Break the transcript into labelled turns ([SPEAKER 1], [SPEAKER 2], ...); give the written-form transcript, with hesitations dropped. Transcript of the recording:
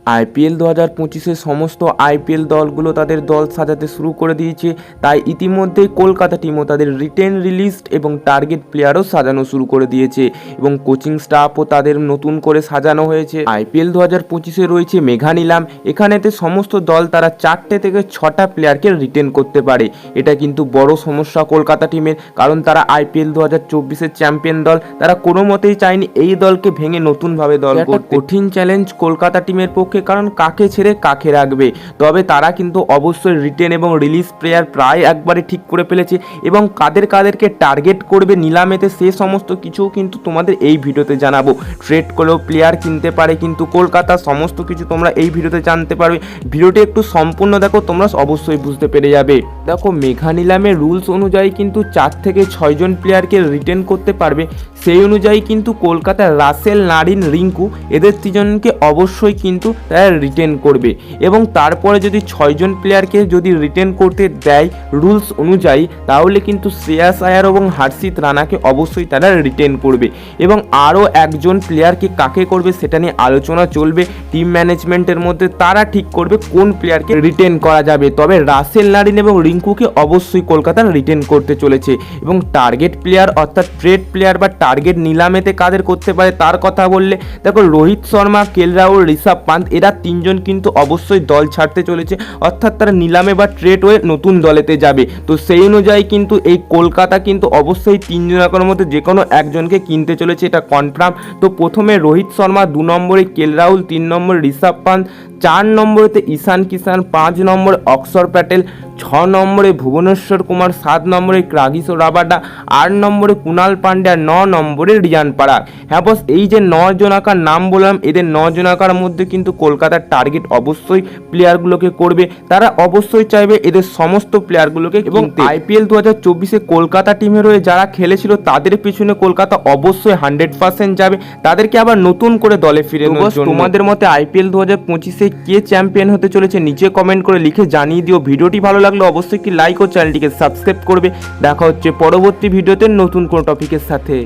[SPEAKER 1] IPL 2025-এ সমস্ত IPL দলগুলো তাদের দল সাজাতে শুরু করে দিয়েছে। তাই ইতিমধ্যেই কলকাতা টিমও তাদের রিটেন রিলিস্ট এবং টার্গেট প্লেয়ারও সাজানো শুরু করে দিয়েছে এবং কোচিং স্টাফও তাদের নতুন করে সাজানো হয়েছে। আইপিএল 2025-এ রয়েছে মেগা নিলাম। এখানেতে সমস্ত দল তারা 4টে থেকে 6টা প্লেয়ারকে রিটেন করতে পারে। এটা কিন্তু বড় সমস্যা কলকাতা টিমের, কারণ তারা আইপিএল 2024-এর চ্যাম্পিয়ন দল, তারা কোনো মতেই চায়নি এই দলকে ভেঙে নতুনভাবে দল করতে। কঠিন চ্যালেঞ্জ কলকাতা টিমের পক্ষে, কারণ কাকে ছেড়ে কাকে রাখবে। তবে তারা কিন্তু অবশ্যই রিটেন এবং রিলিজ প্লেয়ার প্রায় একবারে ঠিক করে ফেলেছে এবং কাদেরকে টার্গেট করবে নিলামেতে সে সমস্ত কিছু কিন্তু তোমাদের এই ভিডিওতে জানাবো। ট্রেড করেও প্লেয়ার কিনতে পারে কিন্তু কলকাতা, সমস্ত কিছু তোমরা এই ভিডিওতে জানতে পারবে। ভিডিওটি একটু সম্পূর্ণ দেখো, তোমরা অবশ্যই বুঝতে পেরে যাবে। দেখো, মেঘা নিলামের রুলস অনুযায়ী কিন্তু 4 থেকে 6 জন প্লেয়ারকে রিটেন করতে পারবে। সেই অনুযায়ী কিন্তু কলকাতার রাসেল, নারিন, রিঙ্কু এদের 3 জনকে অবশ্যই কিন্তু তারা রিটেন করবে এবং তারপরে যদি 6 জন প্লেয়ারকে যদি রিটেন করতে দেয় রুলস অনুযায়ী, তাহলে কিন্তু শ্রেয়াস আয়ার এবং হর্ষিত রানাকে অবশ্যই তারা রিটেন করবে এবং আরও একজন প্লেয়ারকে কাকে করবে সেটা নিয়ে আলোচনা চলবে টিম ম্যানেজমেন্টের মধ্যে। তারা ঠিক করবে কোন প্লেয়ারকে রিটেন করা যাবে। তবে রাসেল, নারিন এবং রিঙ্কুকে অবশ্যই কলকাতা রিটেন করতে চলেছে এবং টার্গেট প্লেয়ার অর্থাৎ ট্রেড প্লেয়ার বা টার্গেট নিলামেতে কাদের করতে পারে তার কথা বললে, দেখো রোহিত শর্মা, কেএল রাহুল, ঋষভ পান্ত এরা 3 জন কিন্তু অবশ্যই দল ছাড়তে চলেছে, অর্থাৎ তারা নিলামে বা ট্রেড হয়ে নতুন দলেতে যাবে। তো সেই অনুযায়ী কিন্তু এই কলকাতা কিন্তু অবশ্যই 3 জনের মধ্যে যে কোনো একজনকে কিনতে চলেছে, এটা কনফার্ম। তো প্রথমে রোহিত শর্মা, 2 নম্বরে কেএল রাহুল, 3 নম্বরে ঋষভ পান্ত, 4 নম্বরেতে ঈশান কিষান, 5 নম্বরে অক্ষর প্যাটেল, 6 নম্বরে ভুবনেশ্বর কুমার, 7 নম্বরে ক্রাগিসো রাবাডা, 8 নম্বরে কুণাল পান্ড্যা, 9 নম্বরে রিয়ান পারাগ। হ্যাঁ বস, এই যে 9 জনাকার নাম বললাম, এদের 9 জনাকার মধ্যে কিন্তু কলকাতার টার্গেট অবশ্যই প্লেয়ারগুলোকে করবে। তারা অবশ্যই চাইবে এদের সমস্ত প্লেয়ারগুলোকে এবং আইপিএল 2024-এ কলকাতা টিমের হয়ে যারা খেলেছিল তাদের পিছনে কলকাতা অবশ্যই 100% যাবে, তাদেরকে আবার নতুন করে দলে ফিরে নেওয়ার জন্য। তোমাদের মতে আইপিএল 2025-এ কে চ্যাম্পিয়ন হতে চলেছে নিচে কমেন্ট করে লিখে জানিয়ে দিও। ভিডিওটি ভালো লাগলে অবশ্যই কি লাইক ও চ্যানেলটিকে সাবস্ক্রাইব করবে। দেখা হচ্ছে পরবর্তী ভিডিওতে নতুন কোনো টপিকের সাথে।